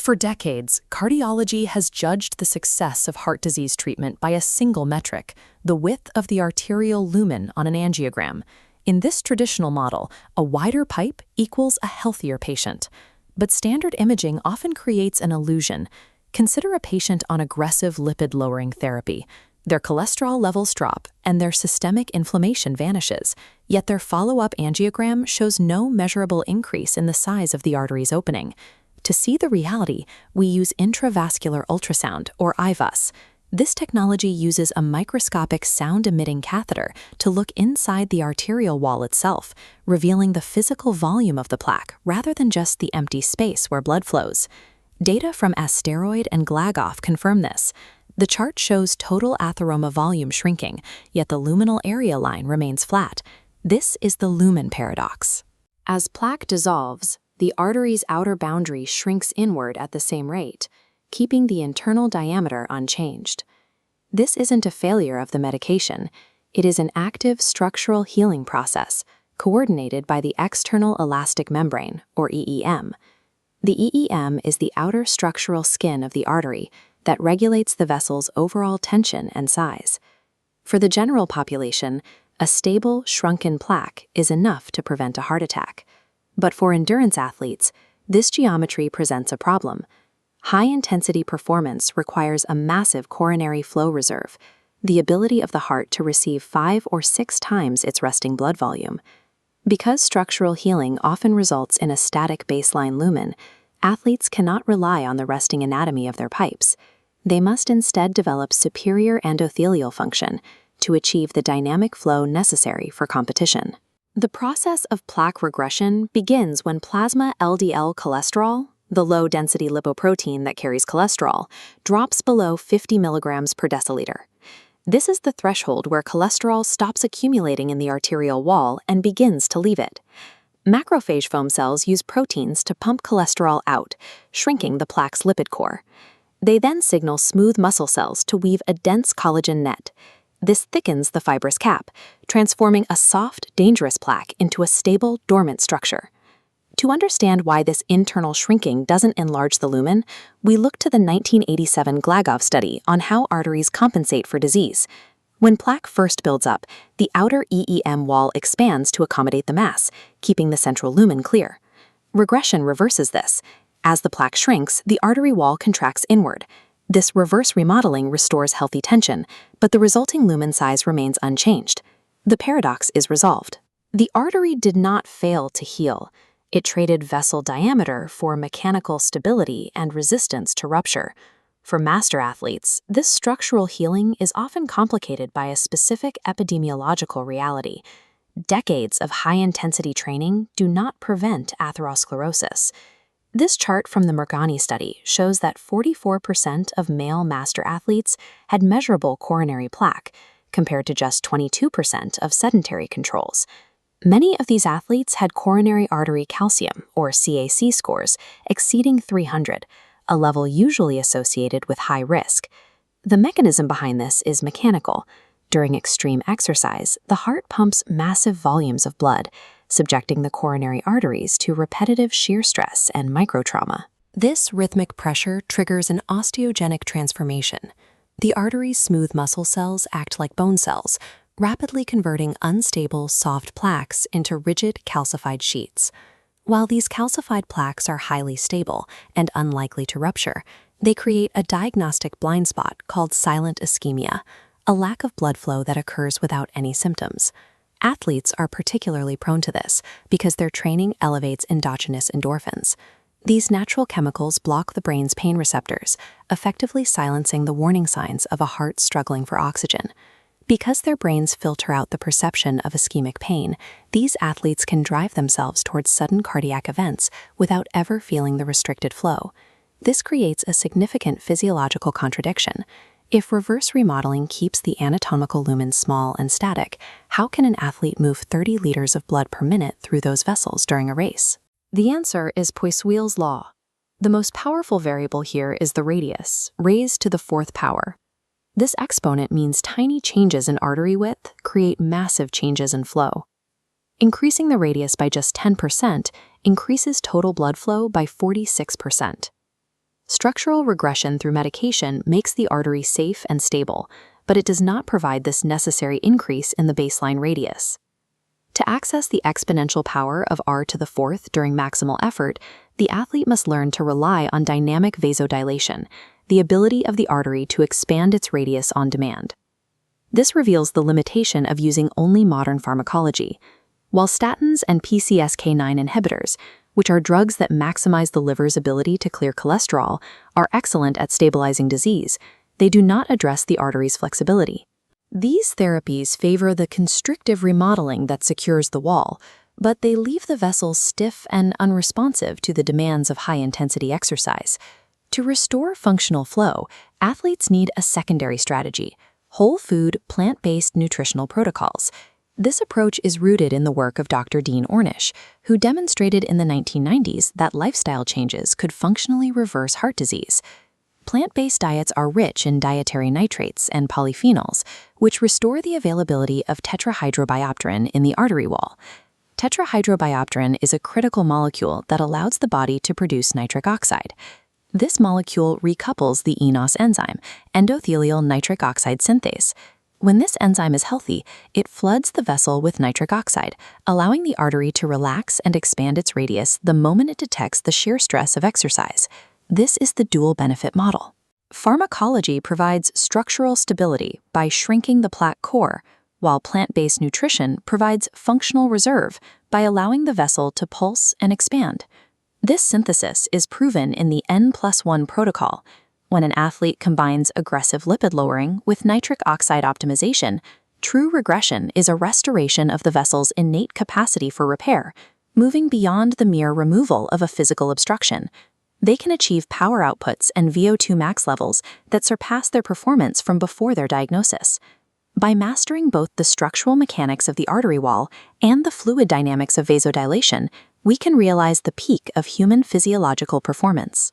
For decades, cardiology has judged the success of heart disease treatment by a single metric, the width of the arterial lumen on an angiogram. In this traditional model, a wider pipe equals a healthier patient. But standard imaging often creates an illusion. Consider a patient on aggressive lipid-lowering therapy. Their cholesterol levels drop and their systemic inflammation vanishes, yet their follow-up angiogram shows no measurable increase in the size of the artery's opening. To see the reality, we use Intravascular Ultrasound, or IVUS. This technology uses a microscopic sound-emitting catheter to look inside the arterial wall itself, revealing the physical volume of the plaque rather than just the empty space where blood flows. Data from Asteroid and Glagoff confirm this. The chart shows total atheroma volume shrinking, yet the luminal area line remains flat. This is the Lumen Paradox. As plaque dissolves, the artery's outer boundary shrinks inward at the same rate, keeping the internal diameter unchanged. This isn't a failure of the medication. It is an active structural healing process, coordinated by the external elastic membrane, or EEM. The EEM is the outer structural skin of the artery that regulates the vessel's overall tension and size. For the general population, a stable, shrunken plaque is enough to prevent a heart attack. But for endurance athletes, this geometry presents a problem. High-intensity performance requires a massive coronary flow reserve, the ability of the heart to receive 5 or 6 times its resting blood volume. Because structural healing often results in a static baseline lumen, athletes cannot rely on the resting anatomy of their pipes. They must instead develop superior endothelial function to achieve the dynamic flow necessary for competition. The process of plaque regression begins when plasma LDL cholesterol, the low-density lipoprotein that carries cholesterol, drops below 50 milligrams per deciliter. This is the threshold where cholesterol stops accumulating in the arterial wall and begins to leave it. Macrophage foam cells use proteins to pump cholesterol out, shrinking the plaque's lipid core. They then signal smooth muscle cells to weave a dense collagen net. This thickens the fibrous cap, transforming a soft, dangerous plaque into a stable, dormant structure. To understand why this internal shrinking doesn't enlarge the lumen, we look to the 1987 Glagoff study on how arteries compensate for disease. When plaque first builds up, the outer EEM wall expands to accommodate the mass, keeping the central lumen clear. Regression reverses this. As the plaque shrinks, the artery wall contracts inward. This reverse remodeling restores healthy tension, but the resulting lumen size remains unchanged. The paradox is resolved. The artery did not fail to heal. It traded vessel diameter for mechanical stability and resistance to rupture. For master athletes, this structural healing is often complicated by a specific epidemiological reality. Decades of high-intensity training do not prevent atherosclerosis. This chart from the Mergani study shows that 44% of male master athletes had measurable coronary plaque, compared to just 22% of sedentary controls. Many of these athletes had coronary artery calcium, or CAC scores, exceeding 300, a level usually associated with high risk. The mechanism behind this is mechanical. During extreme exercise, the heart pumps massive volumes of blood, subjecting the coronary arteries to repetitive shear stress and microtrauma. This rhythmic pressure triggers an osteogenic transformation. The artery's smooth muscle cells act like bone cells, rapidly converting unstable, soft plaques into rigid, calcified sheets. While these calcified plaques are highly stable and unlikely to rupture, they create a diagnostic blind spot called silent ischemia, a lack of blood flow that occurs without any symptoms. Athletes are particularly prone to this because their training elevates endogenous endorphins. These natural chemicals block the brain's pain receptors, effectively silencing the warning signs of a heart struggling for oxygen. Because their brains filter out the perception of ischemic pain, these athletes can drive themselves towards sudden cardiac events without ever feeling the restricted flow. This creates a significant physiological contradiction. If reverse remodeling keeps the anatomical lumen small and static, how can an athlete move 30 liters of blood per minute through those vessels during a race? The answer is Poiseuille's law. The most powerful variable here is the radius, raised to the 4th power. This exponent means tiny changes in artery width create massive changes in flow. Increasing the radius by just 10% increases total blood flow by 46%. Structural regression through medication makes the artery safe and stable, but it does not provide this necessary increase in the baseline radius. To access the exponential power of R to the fourth during maximal effort, the athlete must learn to rely on dynamic vasodilation, the ability of the artery to expand its radius on demand. This reveals the limitation of using only modern pharmacology. While statins and PCSK9 inhibitors, which are drugs that maximize the liver's ability to clear cholesterol, are excellent at stabilizing disease, they do not address the artery's flexibility. These therapies favor the constrictive remodeling that secures the wall, but they leave the vessels stiff and unresponsive to the demands of high-intensity exercise. To restore functional flow, athletes need a secondary strategy: whole food, plant-based nutritional protocols. This approach is rooted in the work of Dr. Dean Ornish, who demonstrated in the 1990s that lifestyle changes could functionally reverse heart disease. Plant-based diets are rich in dietary nitrates and polyphenols, which restore the availability of tetrahydrobiopterin in the artery wall. Tetrahydrobiopterin is a critical molecule that allows the body to produce nitric oxide. This molecule recouples the eNOS enzyme, endothelial nitric oxide synthase. When this enzyme is healthy, it floods the vessel with nitric oxide, allowing the artery to relax and expand its radius the moment it detects the shear stress of exercise. This is the dual benefit model. Pharmacology provides structural stability by shrinking the plaque core, while plant-based nutrition provides functional reserve by allowing the vessel to pulse and expand. This synthesis is proven in the N+1 protocol. When an athlete combines aggressive lipid lowering with nitric oxide optimization, true regression is a restoration of the vessel's innate capacity for repair, moving beyond the mere removal of a physical obstruction. They can achieve power outputs and VO2 max levels that surpass their performance from before their diagnosis. By mastering both the structural mechanics of the artery wall and the fluid dynamics of vasodilation, we can realize the peak of human physiological performance.